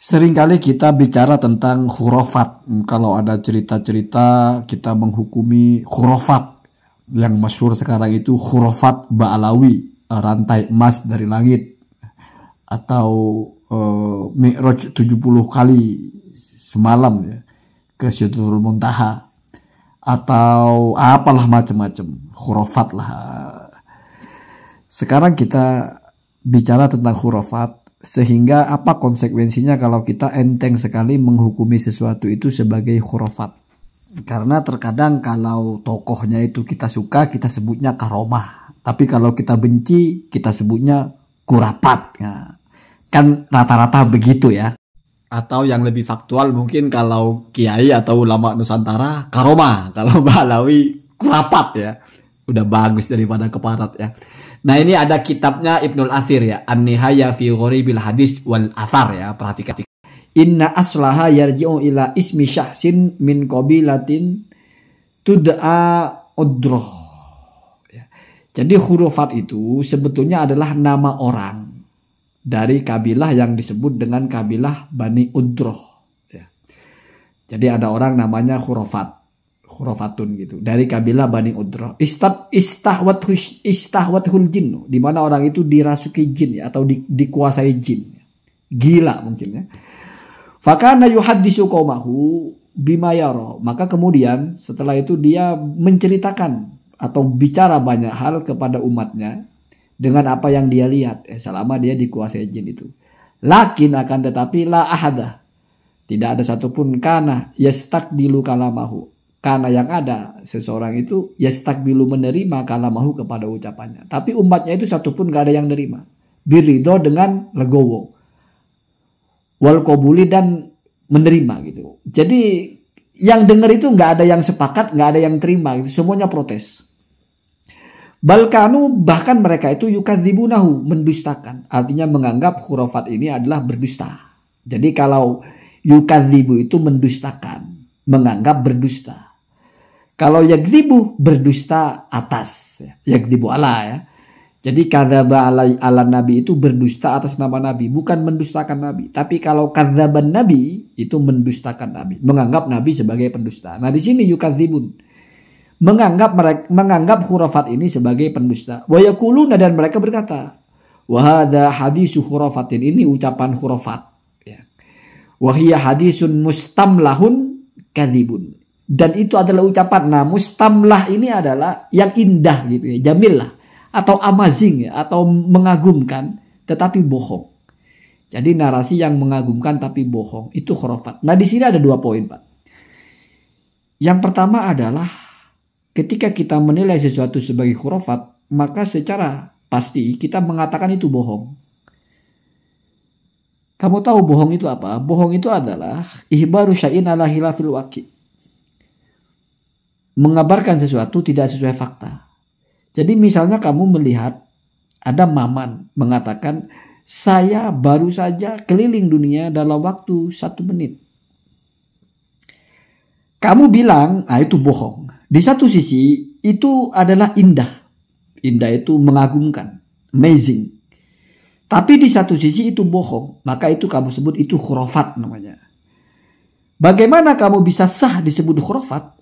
Seringkali kita bicara tentang khurafat. Kalau ada cerita-cerita kita menghukumi khurafat. Yang masyhur sekarang itu khurafat Ba'alawi, rantai emas dari langit, atau Mi'raj 70 kali semalam ya, ke Sidratul Muntaha, atau apalah macam-macam khurafat lah. Sekarang kita bicara tentang khurafat, sehingga apa konsekuensinya kalau kita enteng sekali menghukumi sesuatu itu sebagai khurafat. Karena terkadang kalau tokohnya itu kita suka, kita sebutnya karomah, tapi kalau kita benci, kita sebutnya kurapat ya. Kan rata-rata begitu ya. Atau yang lebih faktual mungkin kalau kiai atau ulama Nusantara karomah, kalau Ba'alawi kurapat ya. Udah bagus daripada keparat ya. Nah, ini ada kitabnya Ibnul Athir ya, An-Nihaya fi Ghoribil Hadis wal Athar ya, perhatikan. Inna aslaha yarji'u ila ismi syahsin min qabilatin tud'a udroh ya. Jadi khurafat itu sebetulnya adalah nama orang dari kabilah yang disebut dengan kabilah Bani Udroh ya. Jadi ada orang namanya khurafatun gitu, dari kabilah Bani Udroh. Istahwathul jinnu, di mana orang itu dirasuki jin ya, atau dikuasai jin. Gila mungkin ya. Fakana yuhaddisu qaumahu bima yara. Maka kemudian setelah itu dia menceritakan atau bicara banyak hal kepada umatnya dengan apa yang dia lihat selama dia dikuasai jin itu. Lakin akan tetapi la ahada, tidak ada satupun kana yastakbilu kalamahu. Karena yang ada seseorang itu yastakbilu menerima kalamahu kepada ucapannya. Tapi umatnya itu satupun gak ada yang nerima. Birido dengan legowo. Wal qabuli dan menerima gitu. Jadi yang dengar itu nggak ada yang sepakat, nggak ada yang terima gitu. Semuanya protes. Balkanu, bahkan mereka itu yukadzibunahu, mendustakan. Artinya menganggap khurafat ini adalah berdusta. Jadi kalau yukadzibu itu mendustakan, menganggap berdusta. Kalau yakdzibu, berdusta atas. Yakdzibu ala ya. Jadi kadzaba ala nabi itu berdusta atas nama nabi, bukan mendustakan nabi. Tapi kalau kadzaban nabi itu mendustakan nabi, menganggap nabi sebagai pendusta. Nah, di sini yukadzibun, menganggap khurafat ini sebagai pendusta. Wa yaquluna, dan mereka berkata, wa hadza hadisu khurafatin, ini ucapan khurafat ya. Wa hiya hadisun mustamlahun kadzibun. Dan itu adalah ucapan, nah mustamlah ini adalah yang indah gitu ya, jamil lah, atau amazing ya, atau mengagumkan tetapi bohong. Jadi narasi yang mengagumkan tapi bohong itu khurafat. Nah, di sini ada 2 poin, Pak. Yang pertama adalah ketika kita menilai sesuatu sebagai khurafat, maka secara pasti kita mengatakan itu bohong. Kamu tahu bohong itu apa? Bohong itu adalah ihbaru syai'in ala khilafil waqi'. Mengabarkan sesuatu tidak sesuai fakta. Jadi misalnya kamu melihat ada Maman mengatakan, saya baru saja keliling dunia dalam waktu 1 menit. Kamu bilang, itu bohong. Di satu sisi itu adalah indah. Indah itu mengagumkan, amazing. Tapi di satu sisi itu bohong. Maka itu kamu sebut itu khurafat namanya. Bagaimana kamu bisa sah disebut khurafat?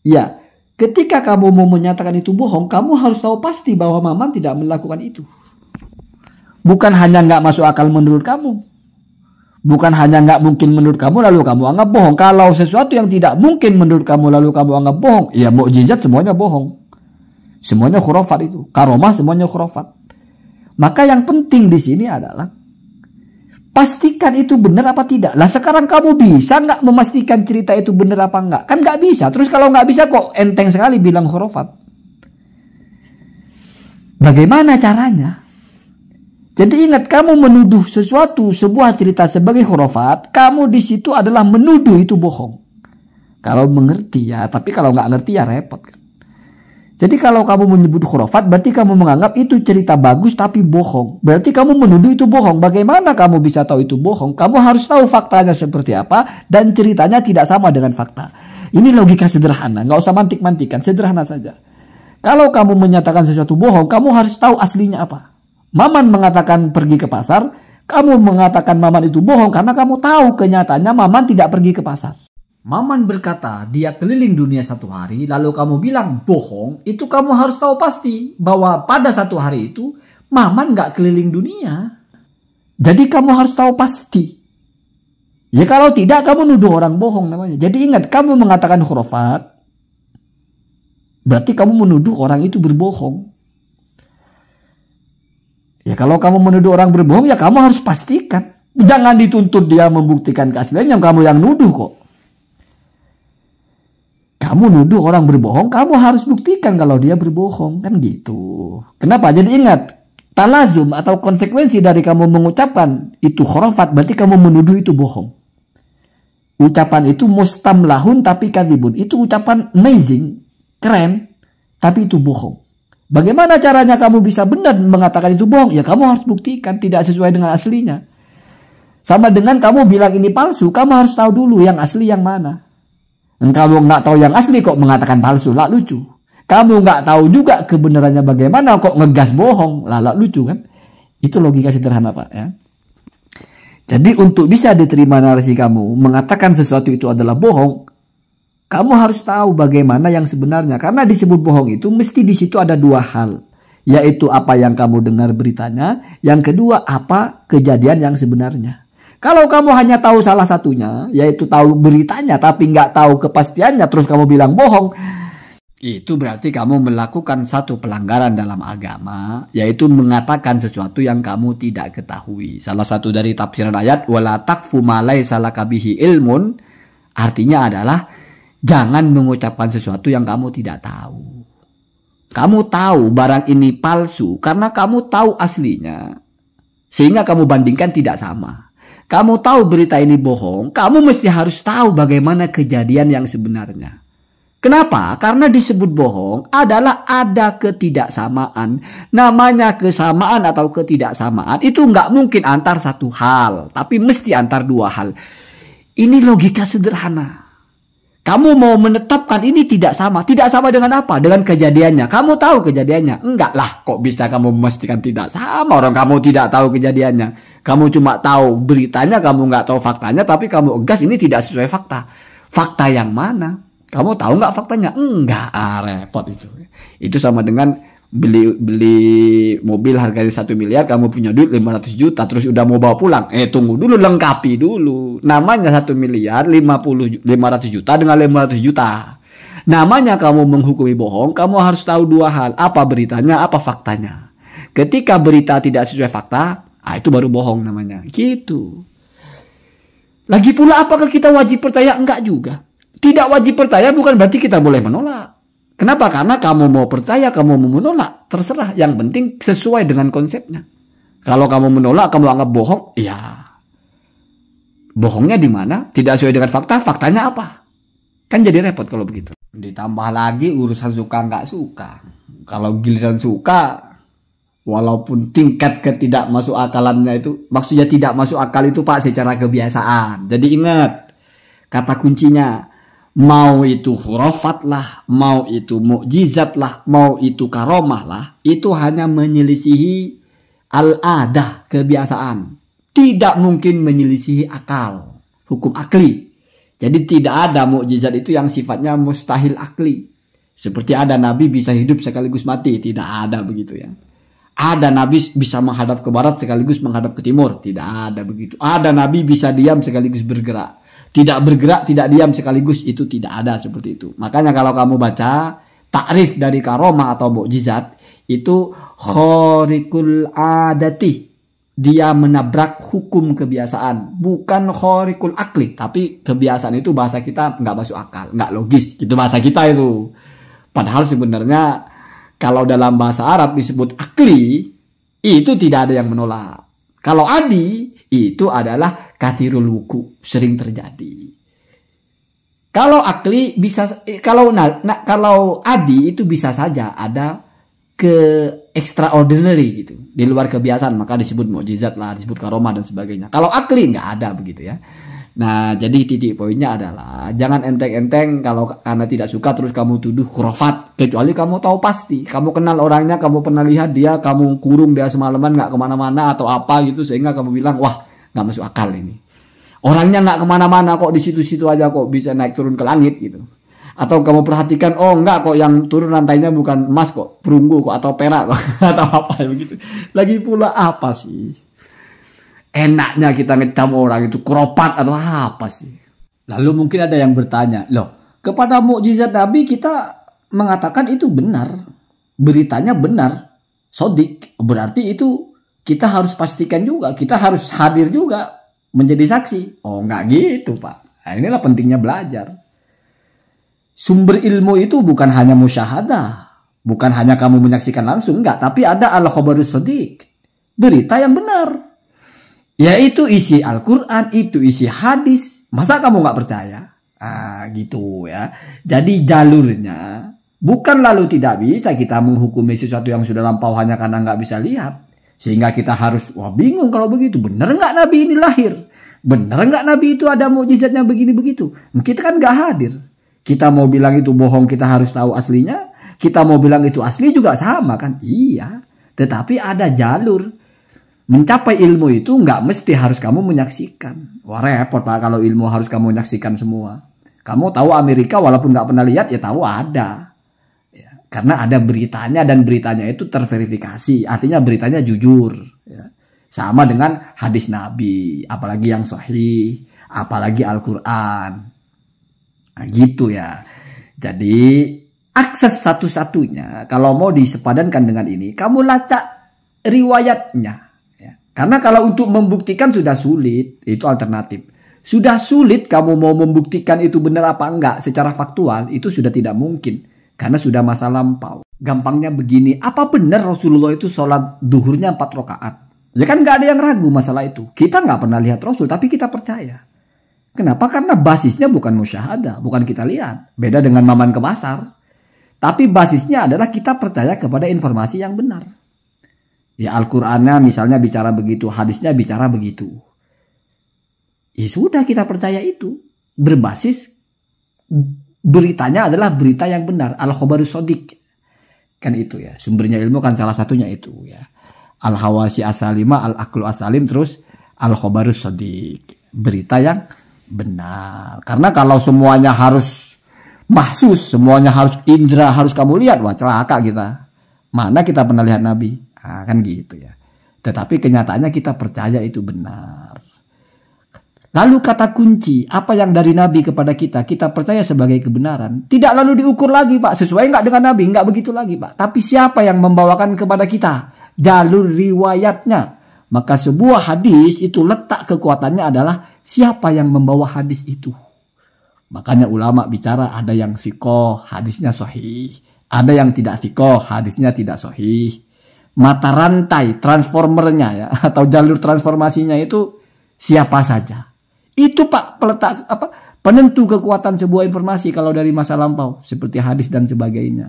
Ya, ketika kamu mau menyatakan itu bohong, kamu harus tahu pasti bahwa Maman tidak melakukan itu. Bukan hanya nggak masuk akal menurut kamu. Bukan hanya nggak mungkin menurut kamu lalu kamu anggap bohong. Kalau sesuatu yang tidak mungkin menurut kamu lalu kamu anggap bohong, ya mukjizat semuanya bohong. Semuanya khurafat itu. Karomah semuanya khurafat. Maka yang penting di sini adalah pastikan itu benar apa tidak. Lah sekarang kamu bisa nggak memastikan cerita itu benar apa enggak? Kan nggak bisa. Terus kalau nggak bisa kok enteng sekali bilang khurafat. Bagaimana caranya? Jadi ingat, kamu menuduh sesuatu, sebuah cerita sebagai khurafat, kamu di situ adalah menuduh itu bohong. Kalau mengerti ya, tapi kalau nggak ngerti ya repot kan. Jadi kalau kamu menyebut khurafat, berarti kamu menganggap itu cerita bagus tapi bohong. Berarti kamu menuduh itu bohong. Bagaimana kamu bisa tahu itu bohong? Kamu harus tahu faktanya seperti apa dan ceritanya tidak sama dengan fakta. Ini logika sederhana, nggak usah mantik-mantikan, sederhana saja. Kalau kamu menyatakan sesuatu bohong, kamu harus tahu aslinya apa. Maman mengatakan pergi ke pasar, Kamu mengatakan Maman itu bohong karena kamu tahu kenyataannya Maman tidak pergi ke pasar. Maman berkata dia keliling dunia 1 hari, lalu kamu bilang bohong, itu kamu harus tahu pasti bahwa pada 1 hari itu Maman nggak keliling dunia. Jadi kamu harus tahu pasti. Ya kalau tidak kamu nuduh orang bohong namanya. Jadi ingat, kamu mengatakan khurafat, berarti kamu menuduh orang itu berbohong. Ya kalau kamu menuduh orang berbohong, ya kamu harus pastikan. Jangan dituntut dia membuktikan keaslian, yang kamu yang nuduh kok. Kamu nuduh orang berbohong, kamu harus buktikan kalau dia berbohong. Kan gitu. Kenapa? Jadi ingat, talazum atau konsekuensi dari kamu mengucapkan itu khurafat, berarti kamu menuduh itu bohong. Ucapan itu mustamlahun tapi kadhibun. Itu ucapan amazing, keren, tapi itu bohong. Bagaimana caranya kamu bisa benar mengatakan itu bohong? Ya kamu harus buktikan tidak sesuai dengan aslinya. Sama dengan kamu bilang ini palsu, kamu harus tahu dulu yang asli yang mana. Dan kamu nggak tahu yang asli kok mengatakan palsu, lah lucu. Kamu nggak tahu juga kebenarannya bagaimana kok ngegas bohong, lah lucu kan? Itu logika sederhana Pak ya. Jadi untuk bisa diterima narasi kamu mengatakan sesuatu itu adalah bohong, kamu harus tahu bagaimana yang sebenarnya. Karena disebut bohong itu mesti di situ ada 2 hal. Yaitu apa yang kamu dengar beritanya. Yang kedua apa kejadian yang sebenarnya. Kalau kamu hanya tahu salah satunya, yaitu tahu beritanya tapi nggak tahu kepastiannya, terus kamu bilang bohong, itu berarti kamu melakukan satu pelanggaran dalam agama, yaitu mengatakan sesuatu yang kamu tidak ketahui. Salah satu dari tafsiran ayat wala taqfu ma laisa laka bihi ilmun, artinya adalah jangan mengucapkan sesuatu yang kamu tidak tahu. Kamu tahu barang ini palsu karena kamu tahu aslinya, sehingga kamu bandingkan tidak sama. Kamu tahu berita ini bohong, kamu mesti harus tahu bagaimana kejadian yang sebenarnya. Kenapa? Karena disebut bohong adalah ada ketidaksamaan. Namanya kesamaan atau ketidaksamaan itu nggak mungkin antar satu hal, tapi mesti antar 2 hal. Ini logika sederhana. Kamu mau menetapkan ini tidak sama. Tidak sama dengan apa? Dengan kejadiannya. Kamu tahu kejadiannya? Enggak lah. Kok bisa kamu memastikan tidak sama? Orang kamu tidak tahu kejadiannya. Kamu cuma tahu beritanya, kamu nggak tahu faktanya. Tapi kamu gas ini tidak sesuai fakta. Fakta yang mana? Kamu tahu nggak faktanya? Enggak. Repot itu. Itu sama dengan beli mobil harganya 1 miliar, kamu punya duit 500 juta, terus udah mau bawa pulang. Tunggu dulu, lengkapi dulu. Namanya 1 miliar 500 juta dengan 500 juta. Namanya kamu menghukumi bohong, kamu harus tahu 2 hal. Apa beritanya, apa faktanya. Ketika berita tidak sesuai fakta, itu baru bohong namanya. Gitu. Lagi pula apakah kita wajib percaya? Enggak juga. Tidak wajib percaya bukan berarti kita boleh menolak. Kenapa? Karena kamu mau percaya, kamu mau menolak, terserah. Yang penting sesuai dengan konsepnya. Kalau kamu menolak, kamu anggap bohong, ya bohongnya di mana? Tidak sesuai dengan fakta, faktanya apa? Kan jadi repot kalau begitu. Ditambah lagi urusan suka nggak suka. Kalau giliran suka, walaupun tingkat ketidak masuk akalannya itu, maksudnya tidak masuk akal itu Pak secara kebiasaan. Jadi ingat, kata kuncinya. Mau itu khurafat lah, mau itu mukjizat lah, mau itu karomah lah, itu hanya menyelisihi al-adah, kebiasaan. Tidak mungkin menyelisihi akal, hukum akli. Jadi tidak ada mukjizat itu yang sifatnya mustahil akli. Seperti ada nabi bisa hidup sekaligus mati, tidak ada begitu ya. Ada nabi bisa menghadap ke barat sekaligus menghadap ke timur, tidak ada begitu. Ada nabi bisa diam sekaligus bergerak. Tidak bergerak, tidak diam sekaligus, itu tidak ada seperti itu. Makanya kalau kamu baca takrif dari karomah atau mukjizat, itu khariqul adati. Dia menabrak hukum kebiasaan. Bukan khariqul akli. Tapi kebiasaan itu bahasa kita nggak masuk akal, nggak logis. Itu bahasa kita itu. Padahal sebenarnya kalau dalam bahasa Arab disebut akli, itu tidak ada yang menolak. Kalau adi, itu adalah kathirul wuku, sering terjadi. Kalau akli bisa, kalau adi itu bisa saja ada ke extraordinary gitu, di luar kebiasaan, maka disebut mukjizat lah, disebut karomah dan sebagainya. Kalau akli nggak ada begitu ya. Nah, jadi titik poinnya adalah jangan enteng-enteng kalau karena tidak suka terus kamu tuduh khurafat. Kecuali kamu tahu pasti, kamu kenal orangnya, kamu pernah lihat dia, kamu kurung dia semalaman nggak kemana-mana atau apa gitu sehingga kamu bilang wah nggak masuk akal ini. Orangnya nggak kemana-mana kok di situ-situ aja kok bisa naik turun ke langit gitu. Atau kamu perhatikan oh enggak kok yang turun lantainya bukan emas kok, perunggu kok atau perak kok atau apa begitu. Lagi pula apa sih? Enaknya kita ngecam orang itu kropat atau apa sih? Lalu mungkin ada yang bertanya, loh kepada mukjizat Nabi kita mengatakan itu benar, beritanya benar, sodik, berarti itu kita harus pastikan juga, kita harus hadir juga menjadi saksi. Oh enggak gitu Pak, nah, inilah pentingnya belajar. Sumber ilmu itu bukan hanya musyahadah, bukan hanya kamu menyaksikan langsung, enggak, tapi ada al-khabarus sodik, berita yang benar. Yaitu isi Al-Quran, itu isi hadis. Masa kamu nggak percaya? Ah, gitu ya. Jadi jalurnya bukan lalu tidak bisa kita menghukumi sesuatu yang sudah lampau hanya karena nggak bisa lihat. Sehingga kita harus, wah bingung kalau begitu. Bener nggak Nabi ini lahir? Bener nggak Nabi itu ada mukjizatnya begini begitu? Kita kan nggak hadir. Kita mau bilang itu bohong, kita harus tahu aslinya. Kita mau bilang itu asli juga sama kan? Iya. Tetapi ada jalur. Mencapai ilmu itu nggak mesti harus kamu menyaksikan. Wah repot Pak kalau ilmu harus kamu menyaksikan semua. Kamu tahu Amerika walaupun nggak pernah lihat ya tahu ada. Ya, karena ada beritanya dan beritanya itu terverifikasi. Artinya beritanya jujur. Ya. Sama dengan hadis Nabi. Apalagi yang sahih. Apalagi Al-Quran. Nah, gitu ya. Jadi akses satu-satunya kalau mau disepadankan dengan ini. Kamu lacak riwayatnya. Karena kalau untuk membuktikan sudah sulit, itu alternatif. Sudah sulit kamu mau membuktikan itu benar apa enggak secara faktual, itu sudah tidak mungkin. Karena sudah masa lampau. Gampangnya begini, apa benar Rasulullah itu sholat duhurnya 4 rakaat? Ya kan nggak ada yang ragu masalah itu. Kita nggak pernah lihat Rasul, tapi kita percaya. Kenapa? Karena basisnya bukan musyahadah, bukan kita lihat. Beda dengan Maman ke pasar. Tapi basisnya adalah kita percaya kepada informasi yang benar. Ya Al-Qur'annya misalnya bicara begitu, hadisnya bicara begitu. Ya sudah kita percaya itu. Berbasis beritanya adalah berita yang benar. Al-khabarus sodik. Kan itu ya. Sumbernya ilmu kan salah satunya itu ya. Al-hawasi as-salimah, al-aqlu as-salim, terus al-khabarus sodik. Berita yang benar. Karena kalau semuanya harus mahsus, semuanya harus indra, harus kamu lihat, wah celaka kita. Mana kita pernah lihat Nabi? Nah, kan gitu ya. Tetapi kenyataannya kita percaya itu benar. Lalu kata kunci, apa yang dari Nabi kepada kita percaya sebagai kebenaran. Tidak lalu diukur lagi Pak, sesuai nggak dengan Nabi, nggak begitu lagi Pak. Tapi siapa yang membawakan kepada kita? Jalur riwayatnya. Maka sebuah hadis itu letak kekuatannya adalah siapa yang membawa hadis itu. Makanya ulama bicara ada yang fiqh, hadisnya sahih. Ada yang tidak fiqh, hadisnya tidak sahih. Mata rantai transformernya ya atau jalur transformasinya itu siapa saja. Itu Pak peletak penentu kekuatan sebuah informasi kalau dari masa lampau seperti hadis dan sebagainya.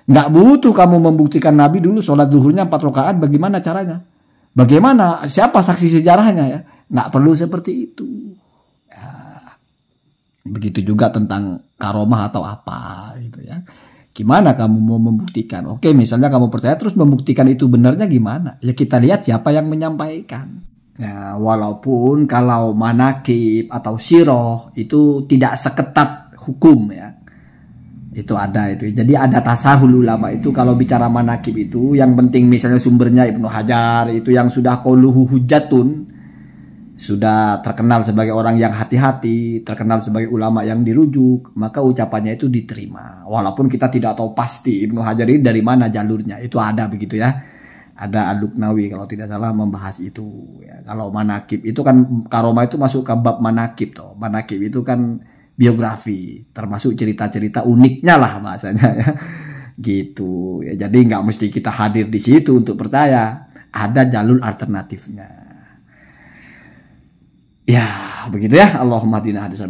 Nggak butuh kamu membuktikan Nabi dulu sholat zuhurnya 4 rakaat, bagaimana caranya? Bagaimana? Siapa saksi sejarahnya ya? Nggak perlu seperti itu. Ya, begitu juga tentang karomah atau apa gitu ya. Gimana kamu mau membuktikan? Oke, misalnya kamu percaya terus membuktikan itu benarnya gimana? Ya kita lihat siapa yang menyampaikan. Ya, walaupun kalau manakib atau siroh itu tidak seketat hukum ya. Itu ada itu. Jadi ada tasahul ulama itu kalau bicara manakib itu yang penting misalnya sumbernya Ibnu Hajar itu yang sudah qauluhu hujjatun, sudah terkenal sebagai orang yang hati-hati, terkenal sebagai ulama yang dirujuk, maka ucapannya itu diterima. Walaupun kita tidak tahu pasti Ibnu Hajar ini dari mana jalurnya, itu ada begitu ya. Ada Al-Luqnawi kalau tidak salah membahas itu. Ya, kalau manakib itu kan karomah itu masuk ke bab manakib toh. Manakib itu kan biografi, termasuk cerita-cerita uniknya lah bahasanya ya. Gitu. Ya, jadi nggak mesti kita hadir di situ untuk percaya. Ada jalur alternatifnya. Ya, begitu ya. Allahumma hadina hadis